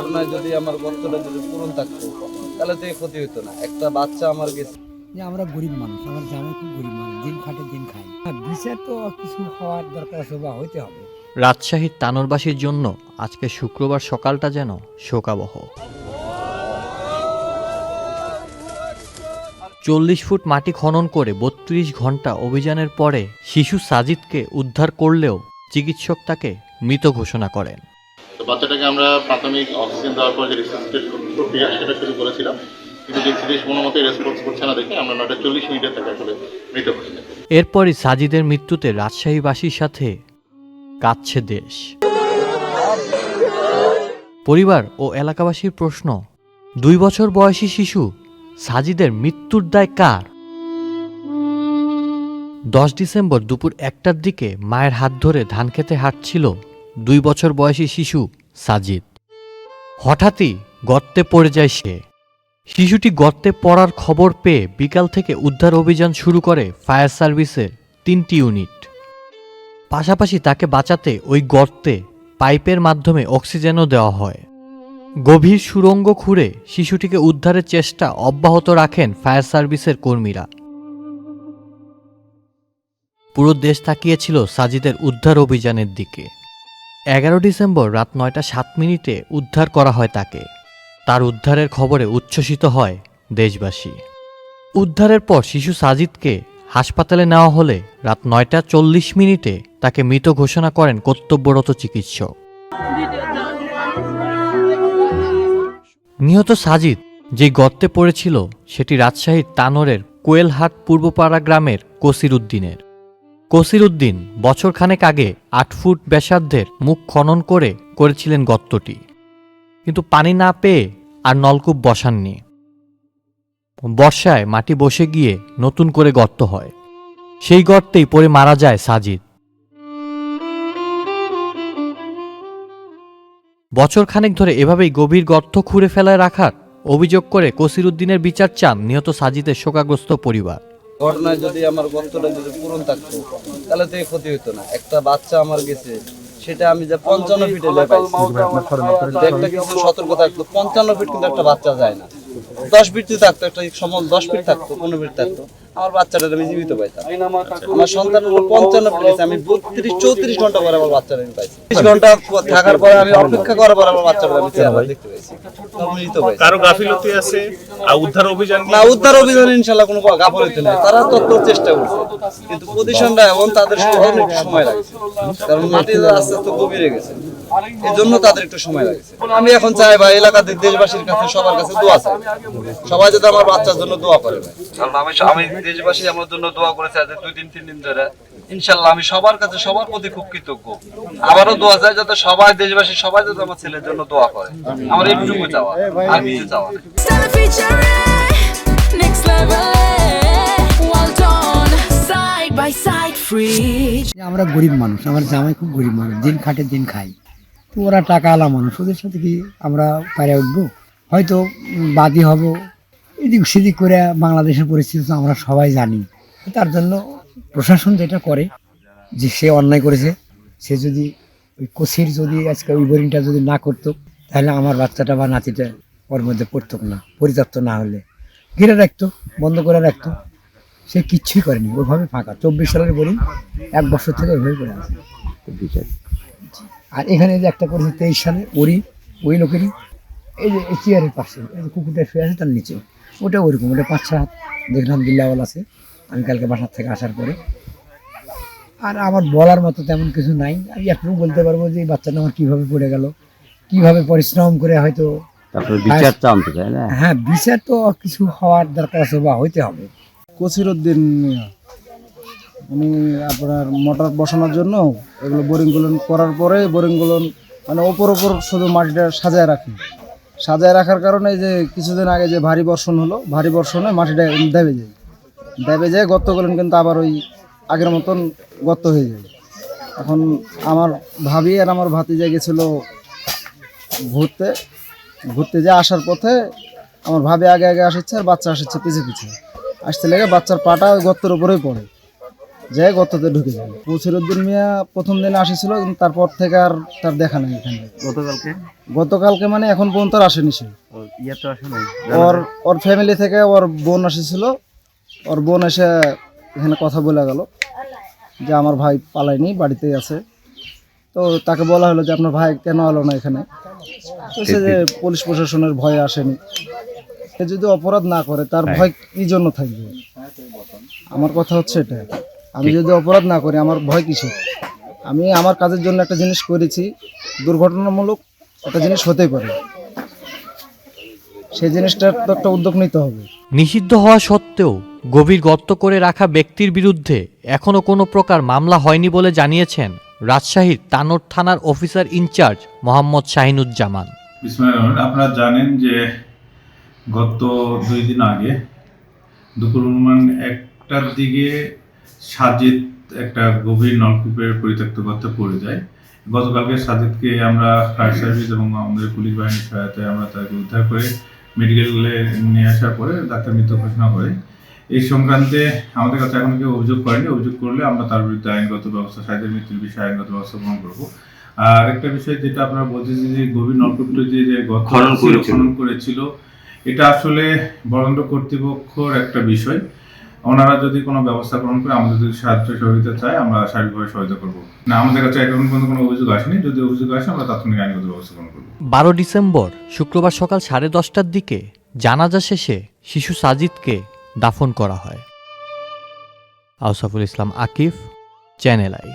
ঘটনায় যদি আমার গর্তটা যদি পূরণ থাকতো তাহলে তো এই ক্ষতি হতো না। একটা বাচ্চা আমার গেছে। যে আমরা গরিব মানুষ, আমার জামাই খুব গরিব মানুষ, দিন খাটে দিন খাই। বিচার তো কিছু হওয়ার দরকার আছে বা হইতে হবে। রাজশাহীর তানোরবাসীর জন্য আজকে শুক্রবার সকালটা যেন শোকাবহ। 40 ফুট মাটি খনন করে 32 ঘন্টা অভিযানের পরে শিশু সাজিদকে উদ্ধার করলেও চিকিৎসক তাকে মৃত ঘোষণা করেন। তো বাচ্চাটাকে আমরা প্রাথমিক অক্সিজেন দেওয়ার পর যে রিসার্চ প্রক্রিয়া সেটা শুরু করেছিলাম, কিন্তু যে কোনো মতে রেসপন্স করছে না দেখে আমরা 9:40 তাকে আসলে মৃত ঘোষণা করি। এরপরই সাজিদের মৃত্যুতে রাজশাহীবাসীর সাথে কাঁদছে দেশ। পরিবার ও এলাকাবাসীর প্রশ্ন, 2 বছর বয়সী শিশু সাজিদের মৃত্যুর দায় কার? 10 ডিসেম্বর দুপুর 1টার দিকে মায়ের হাত ধরে ধান খেতে হাঁটছিল 2 বছর বয়সী শিশু সাজিদ। হঠাৎই গর্তে পড়ে যায় সে। শিশুটি গর্তে পড়ার খবর পেয়ে বিকাল থেকে উদ্ধার অভিযান শুরু করে ফায়ার সার্ভিসের 3টি ইউনিট। পাশাপাশি তাকে বাঁচাতে ওই গর্তে পাইপের মাধ্যমে অক্সিজেনও দেওয়া হয়। গভীর সুড়ঙ্গ খুঁড়ে শিশুটিকে উদ্ধারের চেষ্টা অব্যাহত রাখেন ফায়ার সার্ভিসের কর্মীরা। পুরো দেশ তাকিয়েছিল সাজিদের উদ্ধার অভিযানের দিকে। 11 ডিসেম্বর রাত 9:07 উদ্ধার করা হয় তাকে। তার উদ্ধারের খবরে উচ্ছ্বসিত হয় দেশবাসী। উদ্ধারের পর শিশু সাজিদকে হাসপাতালে নেওয়া হলে রাত 9:40 তাকে মৃত ঘোষণা করেন কর্তব্যরত চিকিৎসক। নিহত সাজিদ যে গর্তে পড়েছিল সেটি রাজশাহীর তানোরের কোয়েলহাট পূর্বপাড়া গ্রামের কসিরউদ্দিনের। কসিরউদ্দিন বছরখানেক আগে 8 ফুট ব্যাসার্ধের মুখ খনন করেছিলেন গর্তটি, কিন্তু পানি না পেয়ে আর নলকূপ বসাননি। বর্ষায় মাটি বসে গিয়ে নতুন করে গর্ত হয়। সেই গর্তেই পড়ে মারা যায় সাজিদ। বছরখানেক ধরে এভাবেই গভীর গর্ত খুঁড়ে ফেলায় রাখার অভিযোগ করে কসিরউদ্দিনের বিচার চান নিহত সাজিদের শোকাগ্রস্ত পরিবার। ঘটনায় যদি আমার গর্তটা যদি পূরণ থাকতো তাহলে তো এই ক্ষতি হতো না। একটা বাচ্চা আমার গেছে, সেটা আমি যে 55 ফিটে পাইছি, একটা কিছু সতর্ক থাকতো। 55 ফিট কিন্তু একটা বাচ্চা যায় না। 10 ফিট থাকতো, একটা সমল 10 ফিট থাকতো, 15 ফিট থাকতো, আমার বাচ্চাটা আমি জীবিত পাইতাম। আমার সন্তান 55 ফিট গেছে, আমি 32-34 ঘন্টা পরে আমার বাচ্চাটা আমি পাইছি। 30 ঘন্টা থাকার পরে আমি অপেক্ষা করার পর আমার বাচ্চাটা আমি চেহারা দেখতে পাইছি। কারো গাফিলতি আছে আর উদ্ধার অভিযান না, উদ্ধার অভিযান ইনশাআল্লাহ কোনো গাফিলতি নেই। তারা তত চেষ্টা করছে, কিন্তু পজিশনটা এবং তাদের অনেক সময় লাগছে, কারণ মাটি আস্তে আস্তে গভীরে গেছে, এই জন্য তাদের একটু সময় লাগছে। আমি এখন চাই ভাই এলাকাতে দেশবাসীর কাছে সবার কাছে দোয়া চাই, সবাই যাতে আমার বাচ্চার জন্য দোয়া করে। কারণ আমি দেশবাসী আমার জন্য দোয়া করেছে আজ 2-3 দিন ধরে। ইনশাআল্লাহ আমি সবার কাছে সবার প্রতি খুব কৃতজ্ঞ। আবারও দোয়া চাই যাতে সবাই দেশবাসী সবাই যাতে আমার ছেলের জন্য দোয়া করে। আমার এইটুকু চাওয়া, আর কিছু চাওয়া না। আমরা গরিব মানুষ, আমার জামাই খুব গরিব মানুষ, দিন খাটে দিন খাই। তো ওরা টাকা আলা মানুষ, ওদের সাথে কি আমরা পারে উঠবো? হয়তো বাদী হব, এদিক সেদিক করে। বাংলাদেশের পরিস্থিতি তো আমরা সবাই জানি। তার জন্য প্রশাসন যেটা করে, যে সে অন্যায় করেছে, সে যদি ওই কোষের যদি আজকে ওই বোরিংটা যদি না করতো, তাহলে আমার বাচ্চাটা বা নাতিটা ওর মধ্যে পড়তো না। পর্যাপ্ত না হলে ঘিরে রাখতো, বন্ধ করে রাখতো। সে কিচ্ছুই করেনি, ওইভাবে ফাঁকা। 24 সালের বোরিং 1 বছর থেকে ওইভাবে করে আছে। আর এখানে যে একটা করেছে 23 সালে, ওই লোকেরই এই যে চেয়ারের পাশে এই যে কুকুরটা শুয়ে আছে তার নিচে, ওটা ওইরকম। ওটা 5-6 হাত দেখলাম বিল্লাওয়াল আছে আমি কালকে বাসার থেকে আসার পরে। আর আমার বলার মতো তেমন কিছু নাই। আমি এখনো বলতে পারবো যে এই বাচ্চাটা আমার কীভাবে পড়ে গেল, কীভাবে পরিশ্রম করে হয়তো। বিচার তো আনতে চাই না। হ্যাঁ, বিচার তো কিছু হওয়ার দরকার আছে বা হইতে হবে। কসিরউদ্দিন মিয়া, উনি আপনার মোটর বসানোর জন্য এগুলো বোরিংগুলো করার পরে বোরিংগুলো মানে ওপর শুধু মাটিটা সাজায় রাখার কারণে যে কিছুদিন আগে যে ভারী বর্ষণ হলো, ভারী বর্ষণে মাটিটা দেবে যায় গর্ত করলেন, কিন্তু আবার ওই আগের মতন গর্ত হয়ে যায়। এখন আমার ভাবি আর আমার ভাতিজা গেছিল ঘুরতে যে আসার পথে আমার ভাবি আগে আসছে আর বাচ্চা আসছে পিছে আসতে লেগে বাচ্চার পাটা ওই গর্তের উপরেই পড়ে। যাই গর্ততে ঢুকে যায়। বসিরউদ্দিন মিয়া প্রথম দিন আসিছিল, কিন্তু তারপর থেকে আর তার দেখা নাই এখানে। গতকালকে মানে এখন পর্যন্ত আর আসেনি সে। ওর ফ্যামিলি থেকে ওর বোন আসিছিল, ওর বোন এসে এখানে কথা বলে গেল যে আমার ভাই পালায়নি, বাড়িতেই আছে। তো তাকে বলা হলো যে আপনার ভাই কেন এলো না এখানে? তো সে যে পুলিশ প্রশাসনের ভয়ে আসেনি। সে যদি অপরাধ না করে তার ভয় কি জন্য থাকবে? আমার কথা হচ্ছে এটা, আমি যদি অপরাধ না করি আমার ভয় কিসের? আমি আমার কাজের জন্য একটা জিনিস করেছি, দুর্ঘটনামূলক একটা জিনিস হতে পারে, সেই জিনিসটার তো একটা উদ্যোগ নিতে হবে। নিষিদ্ধ হওয়া সত্ত্বেও গভীর গর্ত করে রাখা ব্যক্তির বিরুদ্ধে এখনো কোনো প্রকার মামলা হয়নি বলে জানিয়েছেন রাজশাহীর তানোর থানার অফিসার ইনচার্জ মোহাম্মদ শাহিনুজ্জামান। আপনারা জানেন যে গত 2 দিন আগে দুপুর অনুমান 1টার দিকে সাজিদ একটা গভীর নলকূপের পরিত্যক্ত গর্তে পড়ে যায়। গতকালকে সাজিদকে আমরা ফায়ার সার্ভিস এবং আমাদের পুলিশ বাহিনীর সহায়তায় আমরা তাকে উদ্ধার করে মেডিকেলে নিয়ে আসার পরে ডাক্তার মৃত ঘোষণা করে। এই সংক্রান্তে আমাদের কাছে এখন কেউ অভিযোগ করেনি। অভিযোগ করলে আমরা তার বিরুদ্ধে আইনগত ব্যবস্থা, সাজিদের মৃত্যুর বিষয়ে আইনগত ব্যবস্থা গ্রহণ করবো। আর একটা বিষয় যেটা আপনারা বলতেছি যে গভীর নলকূপটি যে গর্ত খনন করেছিল, এটা আসলে বরেন্দ্র কর্তৃপক্ষর একটা বিষয়। ওনারা যদি কোনো ব্যবস্থা গ্রহণ করে, আমাদের যদি সাহায্য সহযোগিতা চায়, আমরা সার্বিকভাবে সহায়তা করবো। না, আমাদের কাছে এখন পর্যন্ত কোনো অভিযোগ আসেনি। যদি অভিযোগ আসে আমরা তাৎক্ষণিক আইনগত ব্যবস্থা গ্রহণ করবো। 12 ডিসেম্বর শুক্রবার সকাল 10:30টার দিকে জানাজা শেষে শিশু সাজিদকে দাফন করা হয়। আউসাফুল ইসলাম আকিফ, চ্যানেল আই।